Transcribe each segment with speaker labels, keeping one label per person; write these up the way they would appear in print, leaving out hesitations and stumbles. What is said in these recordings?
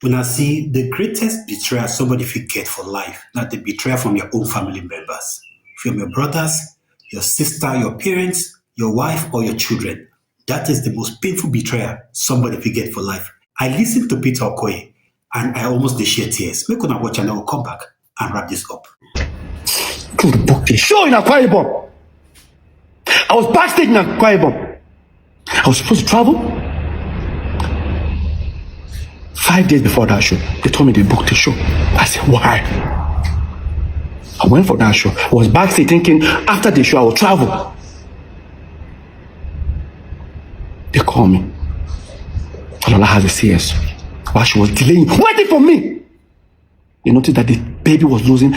Speaker 1: When I see the greatest betrayal somebody fit get for life, not the betrayal from your own family members, from your brothers, your sister, your parents, your wife, or your children. That is the most painful betrayal somebody fit get for life. I listened to Peter Okoye and I almost did shed tears. Make una watch and I will come back and wrap this up.
Speaker 2: To the book the show in Akwa Ibom. I was backstage in Akwa Ibom. I was supposed to travel. 5 days before that show, they told me they booked the show. I said, why? I went for that show. I was backstage thinking after the show I will travel. They called me. Lola has a CS. While she was delaying, waiting for me. They noticed that the baby was losing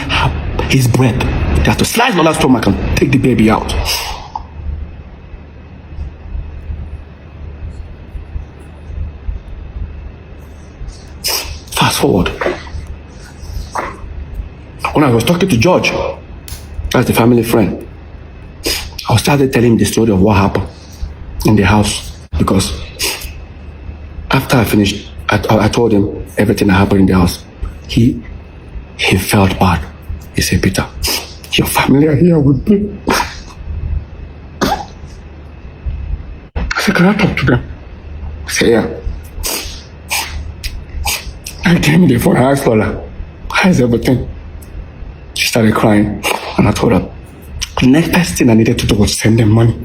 Speaker 2: his breath. They had to slice Lola's stomach and take the baby out. Fast forward. When I was talking to George, that's the family friend, I started telling him the story of what happened in the house. Because after I finished, I told him everything that happened in the house. He felt bad. He said, Peter, your family are here with me. I said, can I talk to them? He said, yeah. I came there for her, I asked Lola, how's everything? She started crying, and I told her, the next thing I needed to do was send them money.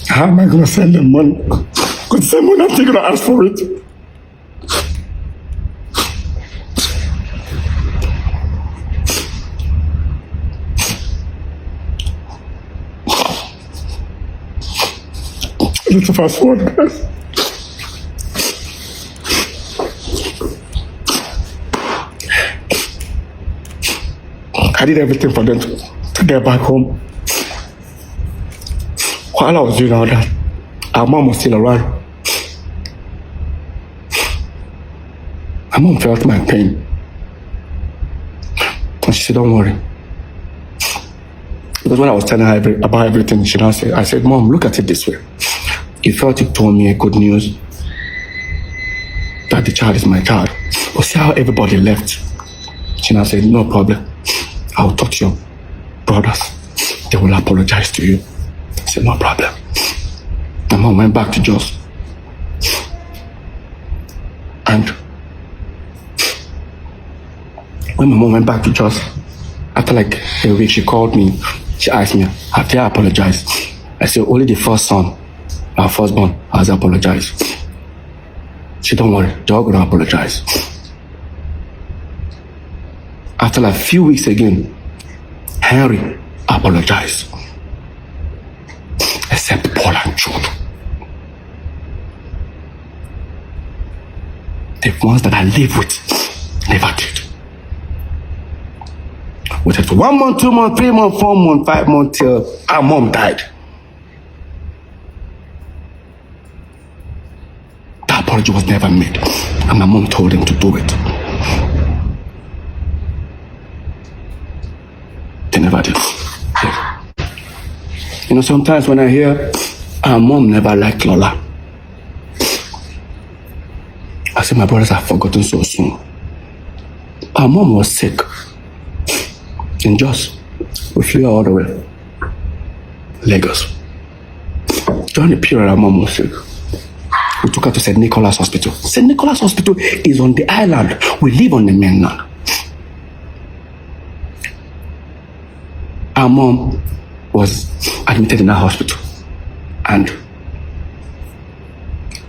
Speaker 2: How am I going to send them money? Because someone I'm going to ask for it. Let's fast forward, guys. I did everything for them to get back home. While I was doing all that, our mom was still around. My mom felt my pain. And she said, don't worry. Because when I was telling her about everything, she now said, I said, Mom, look at it this way. You felt you told me a good news that the child is my child. But see how everybody left. She now said, no problem. I'll talk to your brothers. They will apologize to you. I said, no problem. My mom went back to Jos. And when my mom went back to Jos, after like a week, she called me. She asked me, have they apologized? I said, only the first son, our firstborn, has apologized. She said, don't worry, they're all going to apologize. After like a few weeks again, Henry apologized. Except Paul and Jude. The ones that I live with never did. Waited for 1 month, 2 months, 3 months, 4 months, 5 months till our mom died. The apology was never made, and my mom told him to do it. They never did. You know, sometimes when I hear our mom never liked Lola, I say my brothers have forgotten so soon. Our mom was sick. In Jos, we flew all the way. Lagos. During the period our mom was sick, we took her to St. Nicholas Hospital. St. Nicholas Hospital is on the island. We live on the mainland. Our mom was admitted in that hospital, and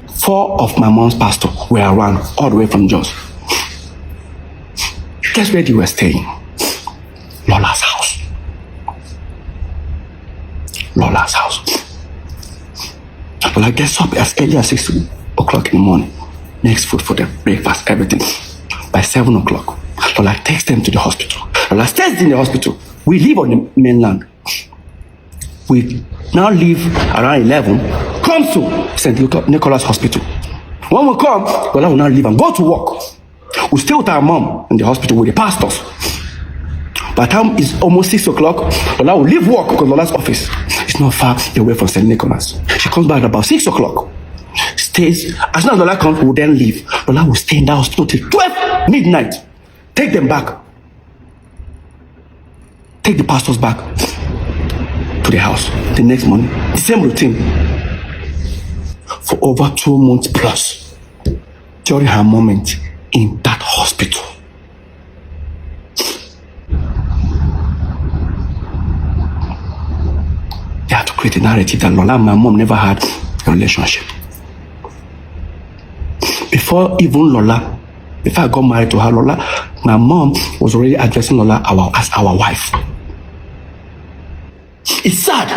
Speaker 2: 4 of my mom's pastors were around all the way from Jos. Guess where they were staying? Lola's house. Lola's house. Lola gets up as early as 6 o'clock in the morning, makes food for them, breakfast, everything. By 7 o'clock, Lola takes them to the hospital. Lola stays in the hospital. We live on the mainland. We now leave around 11, come to St. Nicholas Hospital. When we come, Lola will now leave and go to work. We stay with our mom in the hospital with the pastors. By the time it's almost 6 o'clock, Lola will leave work because Lola's office is not far away from St. Nicholas. She comes back about 6 o'clock, stays. As soon as Lola comes, we will then leave. Lola will stay in that hospital till 12 midnight. Take them back. Take the pastors back to the house the next morning. The same routine. For over 2 months plus during her moment in that hospital. They had to create a narrative that Lola and my mom never had a relationship. Before I got married to her, Lola, my mom was already addressing Lola as our wife. It's sad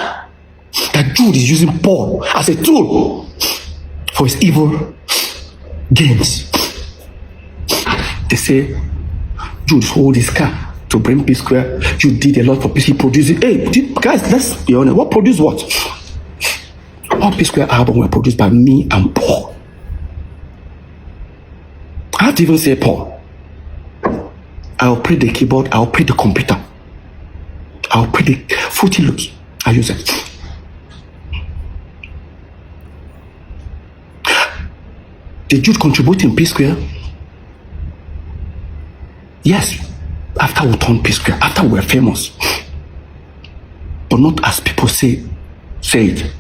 Speaker 2: that Jude is using Paul as a tool for his evil games. They say Jude sold his car to bring P Square. Jude did a lot for peace. He produced it. Hey, guys, let's be honest. What produced what? All P Square albums were produced by me and Paul. I have to even say Paul. I'll play the keyboard. I'll play the computer. I'll play the Fruity Loops. I use it. Did Jude contribute in P Square? Yes. After we turned P Square, after we were famous. But not as people say it.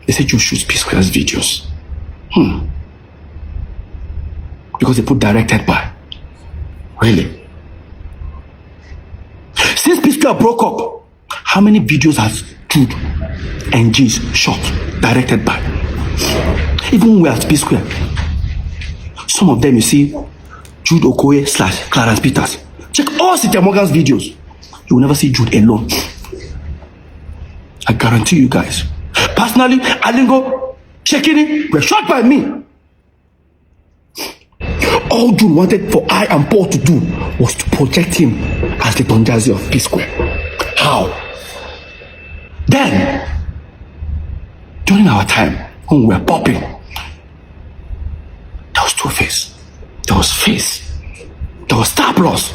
Speaker 2: They say Jude shoots P Square's videos. Because they put directed by. Really? Since P Square broke up, how many videos has Jude and G's shot directed by? Even when we're at P Square, some of them you see Jude Okoye / Clarence Peters. Check all Cynthia Morgan's videos. You will never see Jude alone. I guarantee you guys. Personally, Alingo, Shekini were shot by me. All Jude wanted for I and Paul to do was to project him as the Don Jazzy of P Square. How? Then, during our time, when we were popping, there was Two-Face, there was Face, there was Star Plus.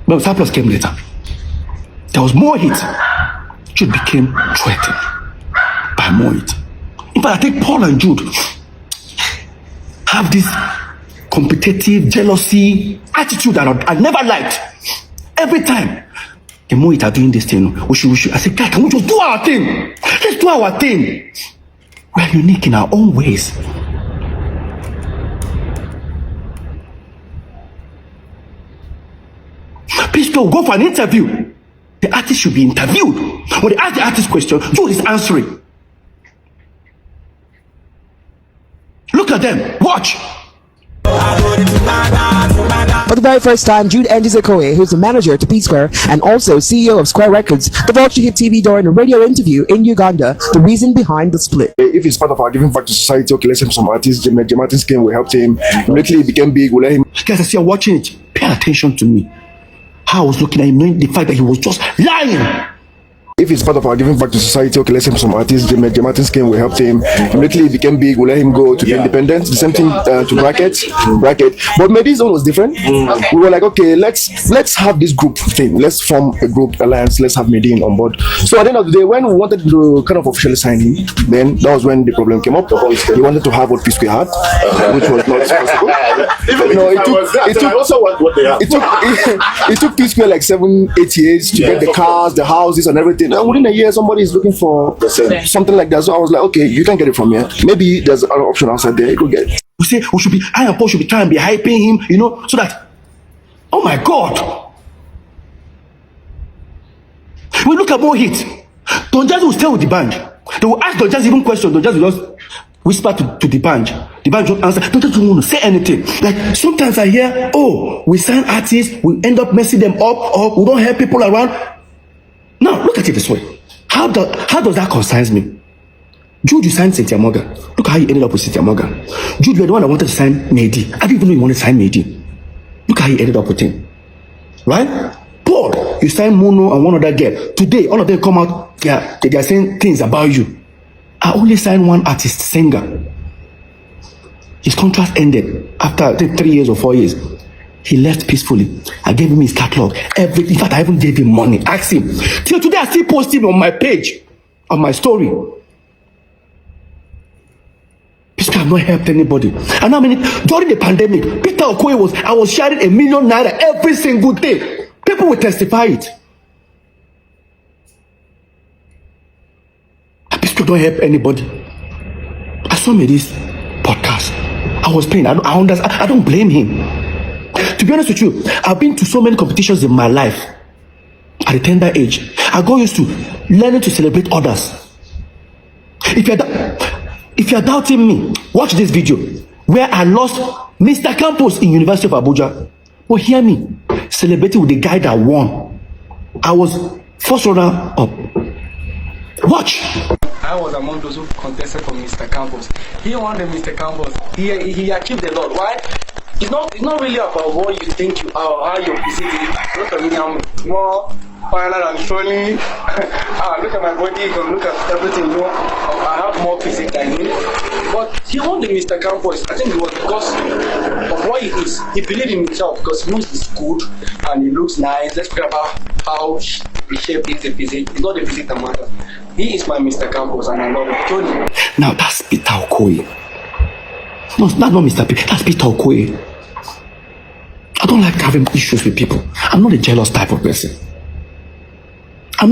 Speaker 2: But Star Plus came later. There was more hits. Jude became threatened by more hits. In fact, I think Paul and Jude have this competitive, jealousy attitude that I never liked. Every time, the more it are doing this thing, we should. I said, guys, can we just do our thing? Let's do our thing. We're unique in our own ways. Please go for an interview. The artist should be interviewed. When they ask the artist question, Jude is answering. Look at them. Watch.
Speaker 3: For the very first time, Jude and Okoye, who's the manager to P Square and also CEO of Square Records, divulged to hit TV during a radio interview in Uganda the reason behind the split.
Speaker 4: If it's part of our giving back to society, okay, let's have some artists. Jim Martin's came, we helped him. Immediately he became big, we let him.
Speaker 2: Guys, as you're watching it, pay attention to me. How I was looking at him, knowing the fact that he was just lying.
Speaker 4: If it's part of our giving back to society, okay, let's have some artists. Jim Martin's came, we helped him. Immediately he became big, we let him go to the independent. The same thing to Bracket. But maybe his own was different. We were like, okay, let's have this group thing. Let's form a group alliance. Let's have Medine on board. So at the end of the day, when we wanted to kind of officially sign him, then that was when the problem came up. He wanted to have what P Square had, which was not possible. It took P Square like 7-8 years to get the cars, the houses, and everything. And within a year, somebody is looking for something like that. So I was like, okay, you can get it from here. Maybe there's an option outside there. You could get it.
Speaker 2: We say I and Paul should be trying to be hyping him, so that, oh my God. We look at more hits. Don Jazzy will stay with the band. They will ask Don Jazzy even questions. Don Jazzy will just whisper to the band. The band will answer. Don Jazzy don't want to say anything. Like sometimes I hear, we sign artists, we end up messing them up, or we don't help people around. Now, look at it this way. How does that concern me? Jude, you signed Cynthia Morgan. Look how you ended up with Cynthia Morgan. Jude, you're the one that wanted to sign Mehdi. I didn't even know you wanted to sign Mehdi. Look how you ended up with him. Right? Paul, you signed Mono and one other girl. Today, all of them come out, they are saying things about you. I only signed one artist, singer. His contract ended after, I think, 3 years or 4 years. He left peacefully. I gave him his catalog. In fact, I even gave him money. Ask him. Till today, I still post him on my page, on my story. Peter have not helped anybody. And I mean, during the pandemic, Peter Okoye I was sharing ₦1 million every single day. People will testify it. Peter don't help anybody. I saw me this podcast. I was paying. I understand. I don't blame him. To be honest with you, I've been to so many competitions in my life. At a tender age, I got used to learning to celebrate others. If you're doubting me, watch this video where I lost Mr. Campos in University of Abuja. But hear me, celebrating with the guy that won. I was first runner up. Watch.
Speaker 5: I was among those who contested for Mr. Campos. He won the Mr. Campos. He achieved a lot. Why? It's not really about what you think you are or how you're presenting. Look at me, I'm more final and showing. Look at my body, you can look at everything, you know. I have more physique than him. But he won the Mr. Campos. I think it was because of what he is. He believed in himself because he knows he's good and he looks nice. Let's forget about how the shape is the physique. It's not the physique that matters. He is my Mr. Campos and I love him. Tony.
Speaker 2: Now that's Peter Okoye. No, that's not Mr. P. That's Peter Okoye. I don't like having issues with people. I'm not a jealous type of person. I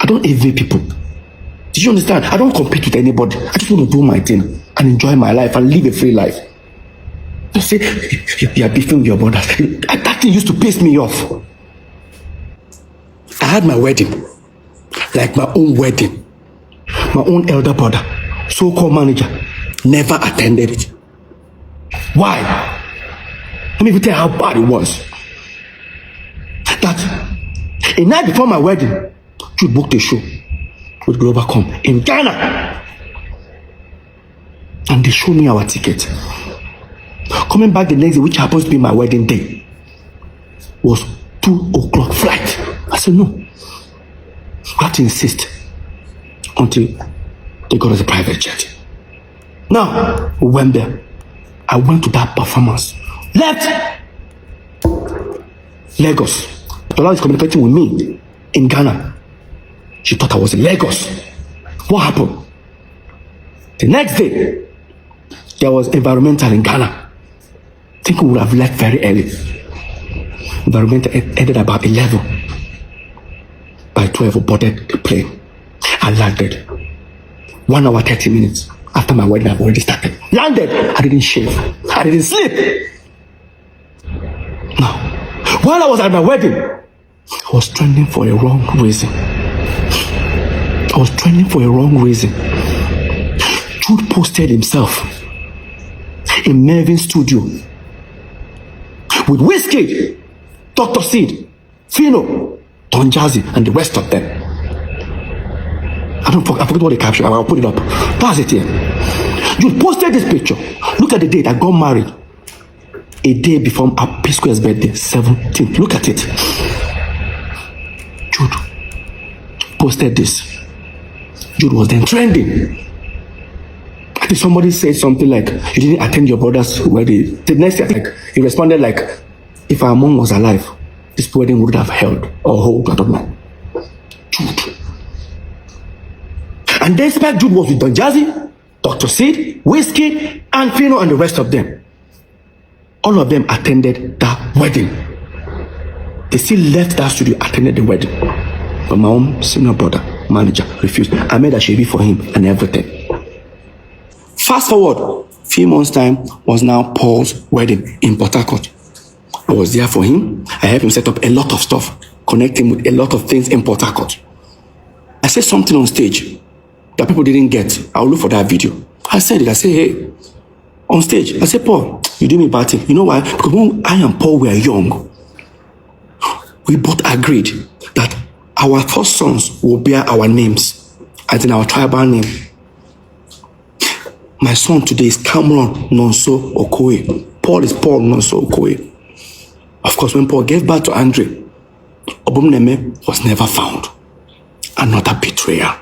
Speaker 2: don't envy people. Did you understand? I don't compete with anybody. I just want to do my thing and enjoy my life and live a free life. You say you are beefing with your brothers. That thing used to piss me off. I had my wedding, like my own wedding. My own elder brother, so-called manager, never attended it. Why? Let me even tell you how bad it was. That a night before my wedding, Jude booked a show with Globacom in Ghana. And they showed me our ticket. Coming back the next day, which happens to be my wedding day, was 2:00 flight. I said, no. We have to insist until they got us a private jet. Now, we went there. I went to that performance. Left Lagos. Tola is communicating with me in Ghana. She thought I was in Lagos. What happened? The next day, there was environmental in Ghana. I think we would have left very early. Environmental ended about 11. By 12, we boarded the plane. I landed. 1 hour, 30 minutes after my wedding, I've already started. Landed. I didn't shave. I didn't sleep. Now, while I was at my wedding, I was trending for a wrong reason. Jude posted himself in Mervin's studio with Whiskey, Dr. Seed, Fino, Don Jazzy, and the rest of them. I forget what they captured. I'll put it up. That's it here. Jude posted this picture. Look at the date. I got married a day before P Square's birthday, 17th. Look at it. Jude posted this. Jude was then trending. I think somebody said something like, you didn't attend your brother's wedding. The next day, like, he responded like, if our mom was alive, this wedding would have held or hold, I don't know. Jude. And despite Jude was with Don Jazzy, Dr. Sid, Whiskey, and Fino, and the rest of them, all of them attended that wedding. They still left that studio, attended the wedding. But my own senior brother, manager, refused. I made a shaving for him and everything. Fast forward, few months' time was now Paul's wedding in Port Harcourt. I was there for him. I helped him set up a lot of stuff, connect him with a lot of things in Port Harcourt. I said something on stage that people didn't get. I'll look for that video. I said it. I said, hey, on stage. I said, Paul, you do me bad thing. You know why? Because when I and Paul were young, we both agreed that our first sons will bear our names, as in our tribal name. My son today is Cameron Nonso Okoye. Paul is Paul Nonso Okoye. Of course, when Paul gave birth to Andre, Obumneme was never found. Another betrayal.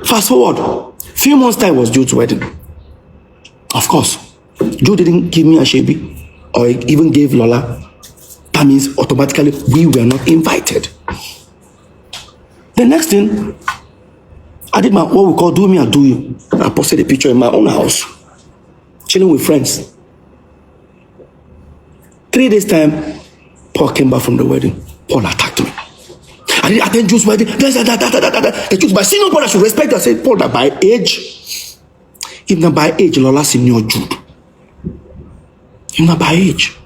Speaker 2: Fast forward, few months time was Jude's wedding. Of course, Jude didn't give me a shebi or even gave Lola. That means automatically we were not invited. The next thing, I did what we call do me and do you. I posted a picture in my own house, chilling with friends. 3 days time, Paul came back from the wedding. Paul attacked me. I didn't attend Jude's wedding. The Jews, my senior brother should respect. I said, Paul, that by age, if not by age, Lola senior Jude. If not by age,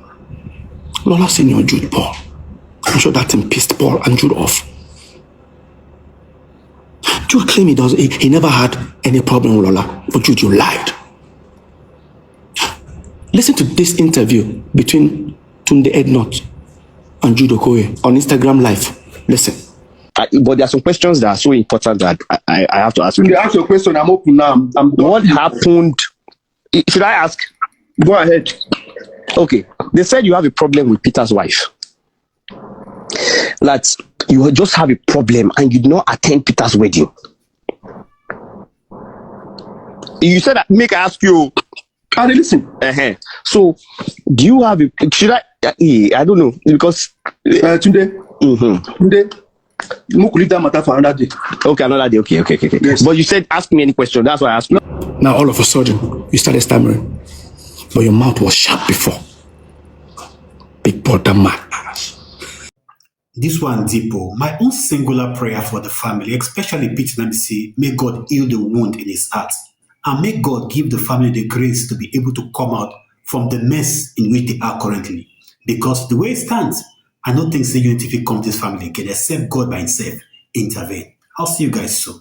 Speaker 2: Lola senior Jude, Paul. I'm sure that thing pissed Paul and Jude off. Jude claimed he never had any problem with Lola, but Jude, you lied. Listen to this interview between Tunde Ednot and Jude Okoye on Instagram Live. Listen.
Speaker 6: But there are some questions that are so important that I have to ask you.
Speaker 4: You ask your question. I'm open now.
Speaker 6: What happened? Should I ask?
Speaker 4: Go ahead.
Speaker 6: Okay. They said you have a problem with Peter's wife. That you just have a problem and you did not attend Peter's wedding. You said that. Make I ask you.
Speaker 4: Can you listen?
Speaker 6: So, do you have a? Should I? I don't know because
Speaker 4: Tunde. Tunde. You could leave that matter for another day.
Speaker 6: Okay, another day. Okay. Yes. But you said ask me any question. That's why I asked you.
Speaker 2: Now all of a sudden you started stammering, but your mouth was sharp before. Big brother man.
Speaker 1: This one, Deepo, my own singular prayer for the family, especially Peter MC, may God heal the wound in his heart. And may God give the family the grace to be able to come out from the mess in which they are currently. Because the way it stands, I don't think Unity come to this family again, except God by himself intervene. I'll see you guys soon.